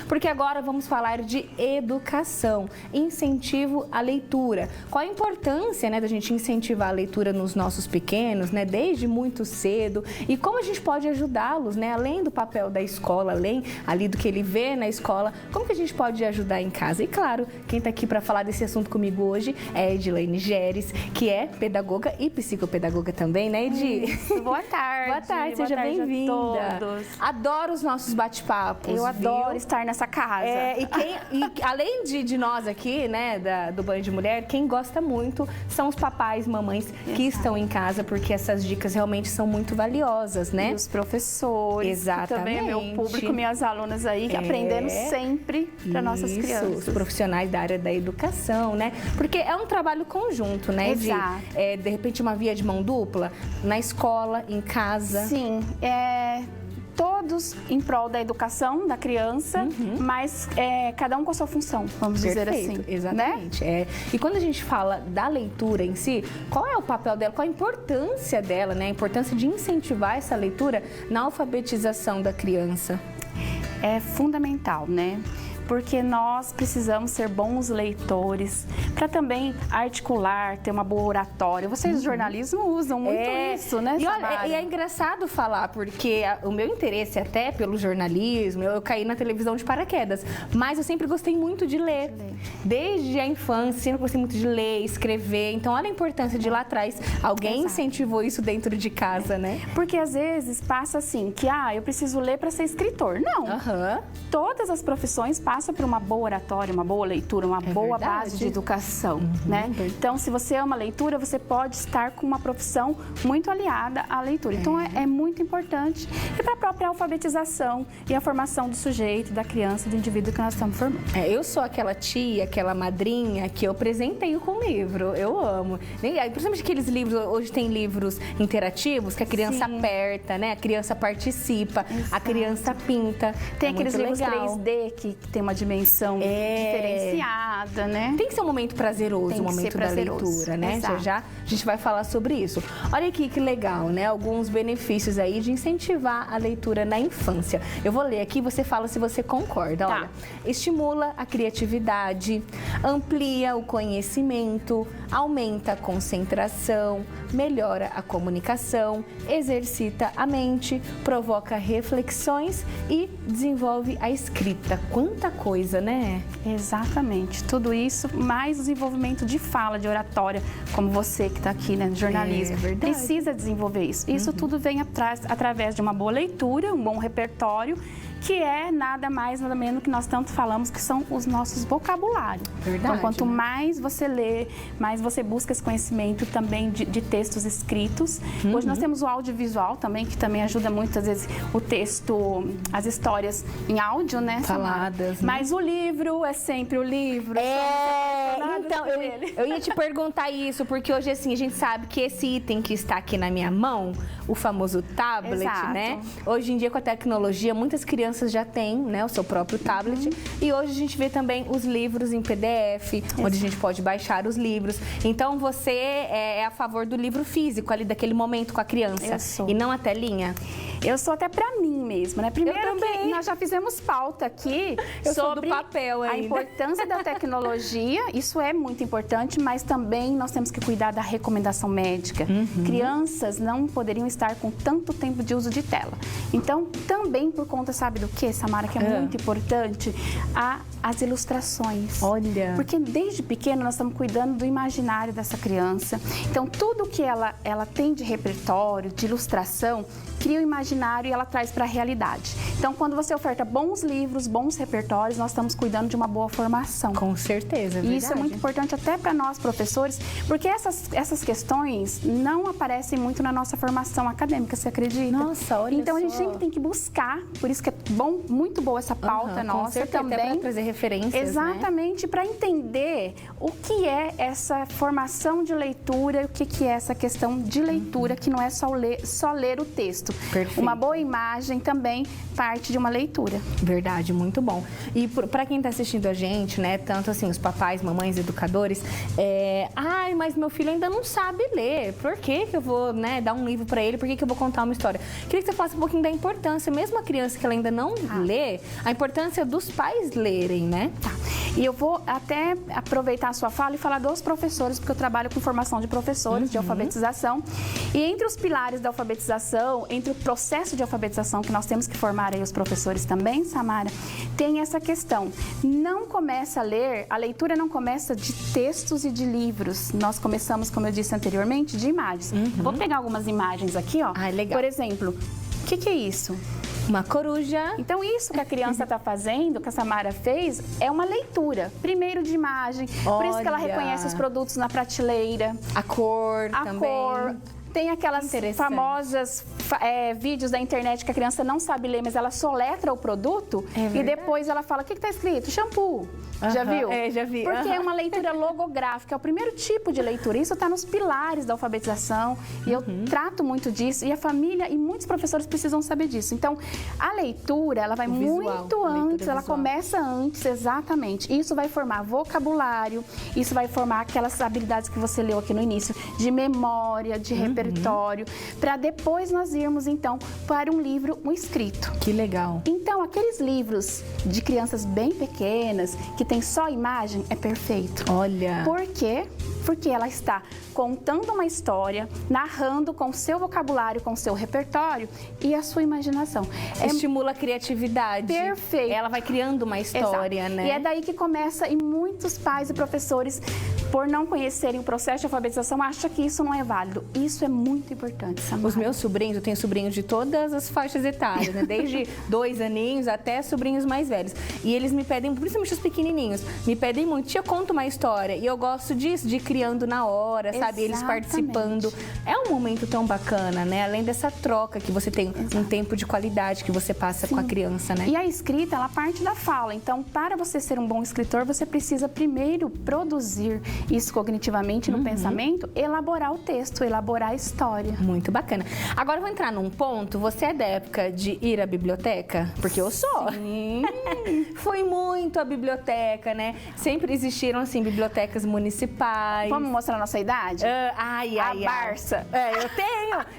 porque agora vamos falar de educação, incentivo à leitura. Qual a importância, né, da gente incentivar a leitura nos nossos pequenos, né, desde muito cedo, e como a gente pode ajudá-los, né, além do papel da escola, além ali do que ele vê na escola, como que a gente pode ajudar em casa? E claro, quem está aqui para falar desse assunto comigo hoje é a Edilene Geres, que é pedagoga e psicopedagoga também, né, Edi? Boa tarde. Boa tarde, seja bem-vinda. Adoro os nossos bate-papos. Eu adoro estar nessa casa. E além de nós aqui, né, do Banho de Mulher, quem gosta muito são os papais, mamães que estão em casa, porque essas dicas realmente são muito valiosas, né? E os professores. Exatamente. Que também é meu público, minhas alunas aí, aprendendo sempre para nossas crianças. Os profissionais da área da educação, né? Porque é um trabalho conjunto, né? Exato. De repente, uma via de mão dupla, na escola, em casa. Sim, todos em prol da educação da criança, mas cada um com a sua função, vamos dizer assim. Exatamente. Né? E quando a gente fala da leitura em si, qual é o papel dela, qual a importância dela, né? A importância de incentivar essa leitura na alfabetização da criança? É fundamental, né? Porque nós precisamos ser bons leitores, para também articular, ter uma boa oratória. Vocês do jornalismo usam muito isso, né, e é engraçado falar, porque o meu interesse até pelo jornalismo, eu caí na televisão de paraquedas, mas eu sempre gostei muito de ler. Desde a infância, sempre gostei muito de ler, escrever. Então, olha a importância de lá atrás. Alguém incentivou isso dentro de casa, né? Porque às vezes passa assim, que eu preciso ler para ser escritor. Não. Todas as profissões passam por uma boa oratória, uma boa leitura, uma boa base de educação, né? Então, se você ama a leitura, você pode estar com uma profissão muito aliada à leitura. Então, é muito importante. E para a própria alfabetização e a formação do sujeito, da criança, do indivíduo que nós estamos formando. Eu sou aquela tia, aquela madrinha que eu presenteio com livro. Eu amo. Principalmente aqueles livros, hoje tem livros interativos que a criança aperta, né? A criança participa, a criança pinta. Tem aqueles livros 3D que tem uma dimensão diferenciada, né? Tem que ser um momento prazeroso, o momento da leitura, né? Já a gente vai falar sobre isso. Olha aqui que legal, né? Alguns benefícios aí de incentivar a leitura na infância. Eu vou ler aqui, você fala se você concorda. Olha, estimula a criatividade, amplia o conhecimento, aumenta a concentração, melhora a comunicação, exercita a mente, provoca reflexões e desenvolve a escrita. Quanta coisa, né? Exatamente. Tudo isso, mais o desenvolvimento de fala, de oratória, como você que está aqui, né, no jornalismo. Precisa desenvolver isso. Isso tudo vem através de uma boa leitura, um bom repertório, que é nada mais, nada menos que nós tanto falamos, que são os nossos vocabulários. Então, quanto mais você lê, mais você busca esse conhecimento também de textos escritos. Hoje nós temos o audiovisual também, que também ajuda muito, às vezes, o texto, as histórias em áudio, né? Faladas. Mas o livro é sempre o livro. Então, eu ia te perguntar isso, porque hoje, assim, a gente sabe que esse item que está aqui na minha mão, o famoso tablet, né? Hoje em dia, com a tecnologia, muitas crianças já têm, né, o seu próprio tablet. E hoje a gente vê também os livros em PDF, onde a gente pode baixar os livros. Então, você é a favor do livro físico, ali, daquele momento com a criança, e não a telinha? Eu sou até pra mim mesma, né? Primeiro que nós já fizemos pauta aqui sobre a importância da tecnologia. Isso é muito importante, mas também nós temos que cuidar da recomendação médica. Crianças não poderiam estar com tanto tempo de uso de tela. Então, também por conta, sabe do que, Samara, que é muito importante? As ilustrações. Olha! Porque desde pequeno nós estamos cuidando do imaginário dessa criança. Então, tudo que ela tem de repertório, de ilustração, cria o imaginário e ela traz para a realidade. Então, quando você oferta bons livros, bons repertórios, nós estamos cuidando de uma boa formação. Com certeza, é verdade. E isso é muito importante até para nós, professores, porque essas questões não aparecem muito na nossa formação acadêmica, você acredita? Nossa, olha Então, só. a gente sempre tem que buscar, por isso que é bom, muito boa essa pauta nossa também. Até para trazer referências, exatamente, para entender o que é essa formação de leitura, o que é essa questão de leitura, que não é só ler o texto. Perfeito. Uma boa imagem também parte de uma leitura. Verdade, muito bom. E para quem está assistindo a gente, né, tanto assim, os papais, mamães, educadores, ai, mas meu filho ainda não sabe ler, por que eu vou, né, dar um livro para ele, por que eu vou contar uma história? Queria que você falasse um pouquinho da importância, mesmo a criança que ela ainda não lê, a importância dos pais lerem, né? Tá. E eu vou até aproveitar a sua fala e falar dos professores, porque eu trabalho com formação de professores de alfabetização. E entre os pilares da alfabetização, entre o processo de alfabetização que nós temos que formar aí os professores também, Samara, tem essa questão. Não começa a ler, a leitura não começa de textos e de livros. Nós começamos, como eu disse anteriormente, de imagens. Vou pegar algumas imagens aqui, ó. Legal. Por exemplo, o que é isso? Uma coruja. Então, isso que a criança está fazendo, que a Samara fez, é uma leitura. Primeiro de imagem. Por isso que ela reconhece os produtos na prateleira. A cor também. A cor. Tem aquelas famosas vídeos da internet que a criança não sabe ler, mas ela soletra o produto e depois ela fala, o que está escrito? Shampoo. Já viu? Já vi. Porque é uma leitura logográfica, é o primeiro tipo de leitura. Isso está nos pilares da alfabetização e eu trato muito disso. E a família e muitos professores precisam saber disso. Então, a leitura, ela vai muito antes, ela começa antes, exatamente. Isso vai formar vocabulário, isso vai formar aquelas habilidades que você leu aqui no início, de memória, de repertório, para depois nós irmos, então, para um livro, um escrito. Que legal. Então, aqueles livros de crianças bem pequenas, que tem só imagem, é perfeito. Olha. Por quê? Porque ela está contando uma história, narrando com o seu vocabulário, com o seu repertório e a sua imaginação. Estimula a criatividade. Perfeito. Ela vai criando uma história, Exato. né? E é daí que começa, e muitos pais e professores, por não conhecerem o processo de alfabetização, acham que isso não é válido. Isso é muito importante, Samara. Os meus sobrinhos, eu tenho sobrinhos de todas as faixas etárias, né? Desde 2 aninhos até sobrinhos mais velhos. E eles me pedem, principalmente os pequenininhos, me pedem muito, tia, conta uma história. E eu gosto disso, de ir criando na hora, sabe? Eles participando. É um momento tão bacana, né? Além dessa troca que você tem, um tempo de qualidade que você passa com a criança, né? E a escrita, ela parte da fala. Então, para você ser um bom escritor, você precisa primeiro produzir isso cognitivamente no pensamento, elaborar o texto, elaborar a história. Muito bacana. Agora eu vou entrar num ponto. Você é da época de ir à biblioteca? Porque eu sou. Sim. Fui muito à biblioteca, né? Sempre existiram, assim, bibliotecas municipais. Vamos mostrar a nossa idade? A Barça.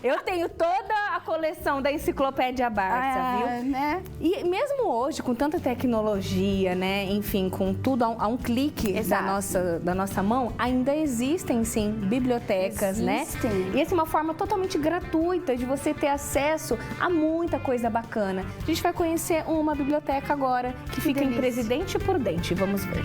Eu tenho toda a coleção da enciclopédia Barça, viu? Né? E mesmo hoje, com tanta tecnologia, né? Enfim, com tudo a um clique da nossa mão, ainda existem, sim, bibliotecas, né? E essa é uma forma totalmente gratuita de você ter acesso a muita coisa bacana. A gente vai conhecer uma biblioteca agora, que fica em Presidente Prudente. Vamos ver.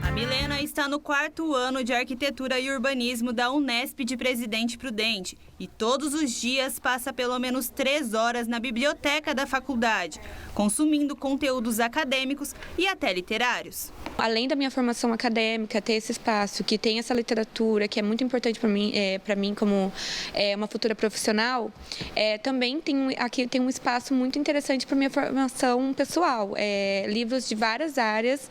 A Milena está no 4º ano de Arquitetura e Urbanismo da Unesp de Presidente Prudente e todos os dias passa pelo menos 3 horas na biblioteca da faculdade, consumindo conteúdos acadêmicos e até literários. Além da minha formação acadêmica, ter esse espaço que tem essa literatura, que é muito importante para mim como uma futura profissional, também aqui tem um espaço muito interessante para minha formação pessoal. Livros de várias áreas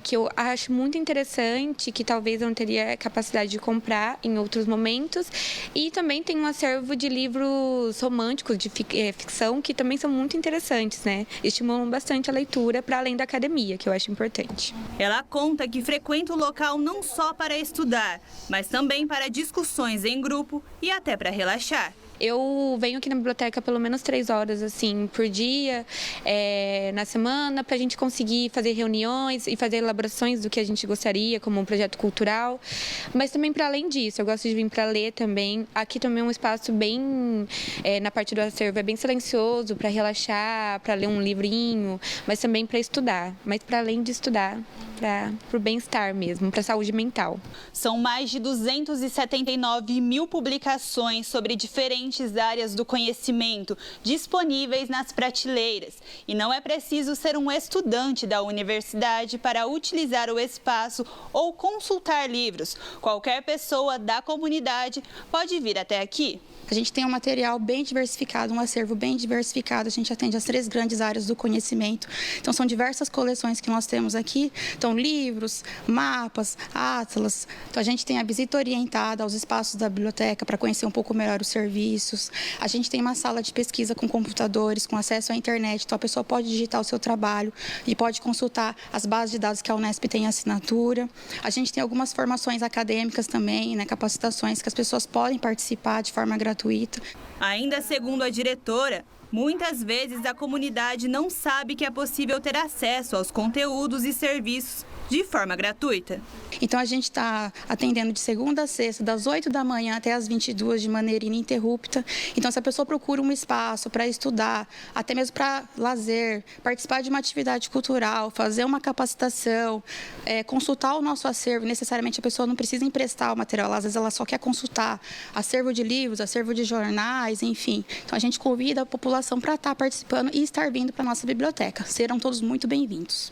que eu acho muito interessante, que talvez eu não teria capacidade de comprar em outros momentos. E também tem um acervo de livros românticos, de ficção, que também são muito interessantes, né? Estimulam bastante a leitura para além da academia, que eu acho importante. Ela conta que frequenta o local não só para estudar, mas também para discussões em grupo e até para relaxar. Eu venho aqui na biblioteca pelo menos 3 horas assim, por dia, na semana, para a gente conseguir fazer reuniões e fazer elaborações do que a gente gostaria, como um projeto cultural. Mas também, para além disso, eu gosto de vir para ler também. Aqui também é um espaço bem, na parte do acervo, é bem silencioso, para relaxar, para ler um livrinho, mas também para estudar. Mas para além de estudar, para o bem-estar mesmo, para a saúde mental. São mais de 279 mil publicações sobre diferentes áreas do conhecimento disponíveis nas prateleiras. E não é preciso ser um estudante da universidade para utilizar o espaço ou consultar livros. Qualquer pessoa da comunidade pode vir até aqui. A gente tem um material bem diversificado, um acervo bem diversificado. A gente atende as 3 grandes áreas do conhecimento. Então, são diversas coleções que nós temos aqui. Então, livros, mapas, atlas. Então, a gente tem a visita orientada aos espaços da biblioteca para conhecer um pouco melhor os serviços. A gente tem uma sala de pesquisa com computadores, com acesso à internet. Então, a pessoa pode digitar o seu trabalho e pode consultar as bases de dados que a Unesp tem em assinatura. A gente tem algumas formações acadêmicas também, né, capacitações que as pessoas podem participar de forma gratuita. Ainda segundo a diretora, muitas vezes a comunidade não sabe que é possível ter acesso aos conteúdos e serviços de forma gratuita. Então, a gente está atendendo de segunda a sexta, das 8 da manhã até as 22, de maneira ininterrupta. Então, se a pessoa procura um espaço para estudar, até mesmo para lazer, participar de uma atividade cultural, fazer uma capacitação, consultar o nosso acervo, necessariamente a pessoa não precisa emprestar o material, às vezes ela só quer consultar acervo de livros, acervo de jornais, enfim. Então, a gente convida a população para estar participando e estar vindo para a nossa biblioteca. Serão todos muito bem-vindos.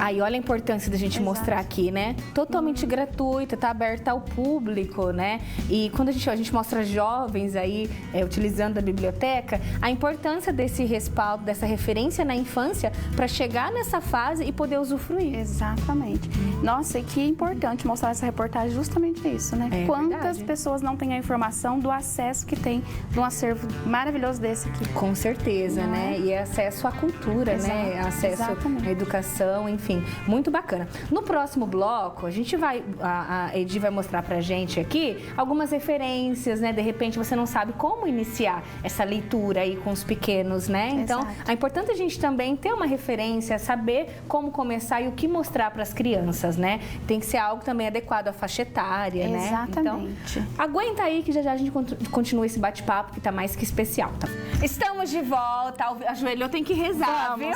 Aí, olha a importância da gente mostrar aqui, né? Totalmente gratuita, tá aberta ao público, né? E quando a gente mostra jovens aí utilizando a biblioteca, a importância desse respaldo, dessa referência na infância para chegar nessa fase e poder usufruir. Exatamente. Nossa, e que importante mostrar essa reportagem justamente isso, né? Quantas pessoas não têm a informação do acesso que tem de um acervo maravilhoso desse aqui. Com certeza, né? E acesso à cultura, né? Acesso à educação, enfim. Muito bacana. No próximo bloco, a Edi vai mostrar pra gente aqui algumas referências, né? De repente você não sabe como iniciar essa leitura aí com os pequenos, né? Então, é importante a gente também ter uma referência, saber como começar e o que mostrar para as crianças, né? Tem que ser algo também adequado à faixa etária, né? Exatamente. Então, aguenta aí que já a gente continua esse bate-papo que tá mais que especial, tá? Estamos de volta. Ajoelhou, tem que rezar, viu?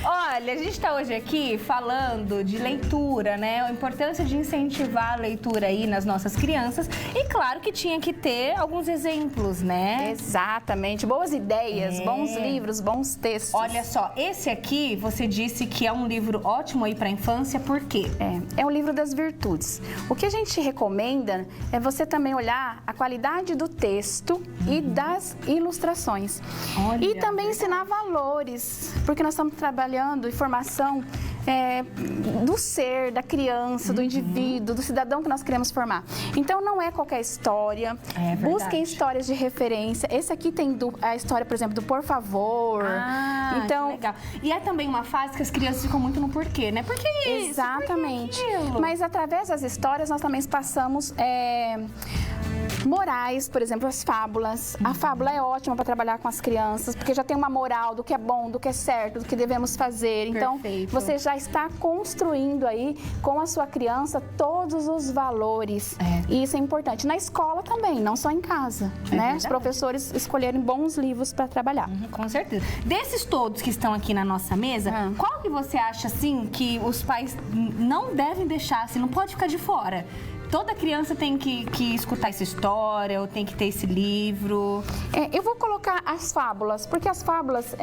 Olha, a gente está hoje aqui falando de leitura, né? A importância de incentivar a leitura aí nas nossas crianças. E claro que tinha que ter alguns exemplos, né? Exatamente. Boas ideias, bons livros, bons textos. Olha só, esse aqui você disse que é um livro ótimo aí para a infância, por quê? É o livro das virtudes. O que a gente recomenda é você também olhar a qualidade do texto e das ilustrações. Olha, e também ensinar valores, porque nós estamos trabalhando informação do ser, da criança, do indivíduo, do cidadão que nós queremos formar. Então, não é qualquer história. Busquem histórias de referência. Esse aqui tem a história, por exemplo, do Por Favor. Então, legal. E é também uma fase que as crianças ficam muito no porquê, né? Por que isso? Exatamente. Por que aquilo? Mas através das histórias, nós também passamos morais, por exemplo, as fábulas. A fábula é ótima para trabalhar com as crianças, porque já tem uma moral do que é bom, do que é certo, do que devemos fazer. Então, você já está construindo aí com a sua criança todos os valores. E isso é importante. Na escola também, não só em casa, né? Os professores escolherem bons livros para trabalhar. Com certeza. Desses todos que estão aqui na nossa mesa, qual que você acha, assim, que os pais não devem deixar, assim, não pode ficar de fora? Toda criança tem que escutar essa história, ou tem que ter esse livro? Eu vou colocar as fábulas, porque as fábulas,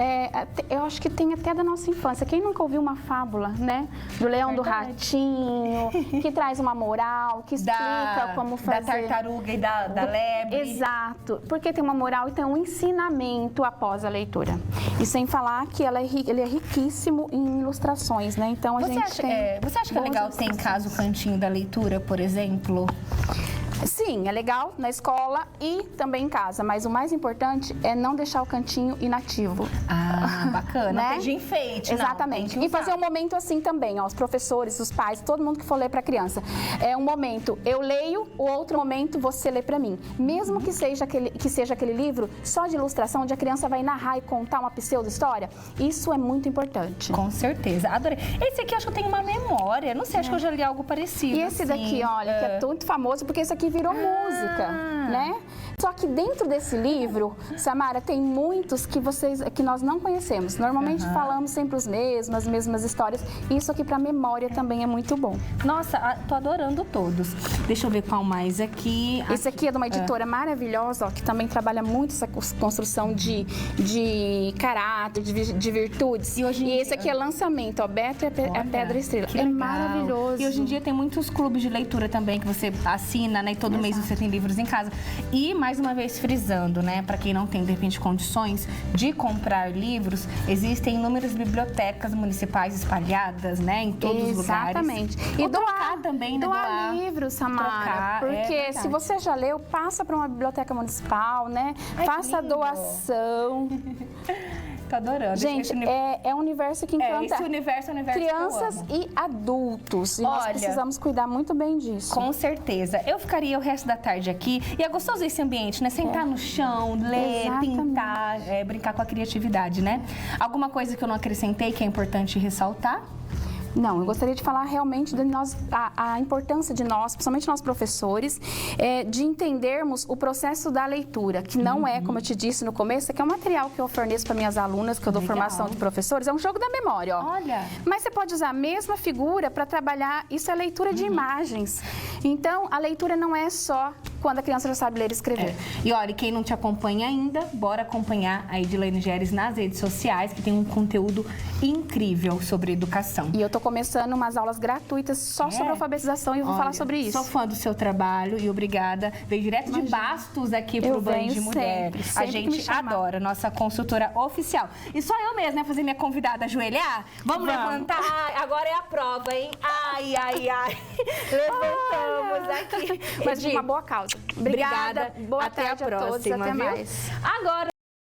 eu acho que tem até da nossa infância. Quem nunca ouviu uma fábula, né? Do Leão do Ratinho, que traz uma moral, que explica como fazer. Da tartaruga e da lebre. Exato, porque tem uma moral e tem um ensinamento após a leitura. E sem falar que ele é riquíssimo em ilustrações, né? Então, você acha que é legal ter em casa o cantinho da leitura, por exemplo? Sim, é legal na escola e também em casa, mas o mais importante é não deixar o cantinho inativo. Bacana, né? Não de enfeite. Exatamente. E fazer um momento assim também, ó, os professores, os pais, todo mundo que for ler para a criança. É um momento eu leio, o outro momento você lê para mim. Mesmo que seja aquele livro só de ilustração, onde a criança vai narrar e contar uma pseudo-história, isso é muito importante. Com certeza. Adorei. Esse aqui acho que eu tenho uma memória, não sei, acho que eu já li algo parecido. E esse daqui, olha, que é muito famoso, porque esse aqui virou música, né? Só que dentro desse livro, Samara, tem muitos que nós não conhecemos. Normalmente falamos sempre os mesmos, as mesmas histórias. Isso aqui para memória também é muito bom. Nossa, tô adorando todos. Deixa eu ver qual mais aqui. Esse aqui é de uma editora maravilhosa, ó, que também trabalha muito essa construção de caráter, de virtudes. E esse aqui é lançamento, ó, Beto é a Pedra Estrela. É maravilhoso. E hoje em dia tem muitos clubes de leitura também que você assina, né? E todo mês você tem livros em casa. E, mais uma vez, frisando, né? Para quem não tem, de repente, condições de comprar livros, existem inúmeras bibliotecas municipais espalhadas, né? Em todos os lugares. Exatamente. E doar também, né? Doar livros, Samara. Porque se você já leu, passa para uma biblioteca municipal, né? Faça a doação. Tô adorando. Gente, é um universo que encanta esse universo é um universo crianças e adultos. E nós precisamos cuidar muito bem disso. Com certeza. Eu ficaria o resto da tarde aqui. E é gostoso esse ambiente, né? Sentar no chão, ler, pintar, brincar com a criatividade, né? Alguma coisa que eu não acrescentei que é importante ressaltar? Não, eu gostaria de falar realmente de a importância de nós, principalmente nós professores, de entendermos o processo da leitura, que não é, como eu te disse no começo, que é um material que eu forneço para minhas alunas, que eu dou formação de professores, é um jogo da memória, ó. Olha! Mas você pode usar a mesma figura para trabalhar, isso é leitura de imagens. Então, a leitura não é só quando a criança já sabe ler e escrever. E olha, quem não te acompanha ainda, bora acompanhar a Edilene Geres nas redes sociais, que tem um conteúdo incrível sobre educação. E eu tô começando umas aulas gratuitas só sobre alfabetização e eu vou falar sobre isso. Sou fã do seu trabalho e obrigada. Veio direto de Bastos aqui pro Band de Mulher. Sempre a gente adora, nossa consultora oficial. E só eu mesma, né, fazer minha convidada ajoelhar? Vamos levantar? Agora é a prova, hein? Ai, ai, ai. Levantamos aqui. Mas de uma boa causa. Obrigada. Boa Até tarde a próxima, a todos. Até viu? mais. Agora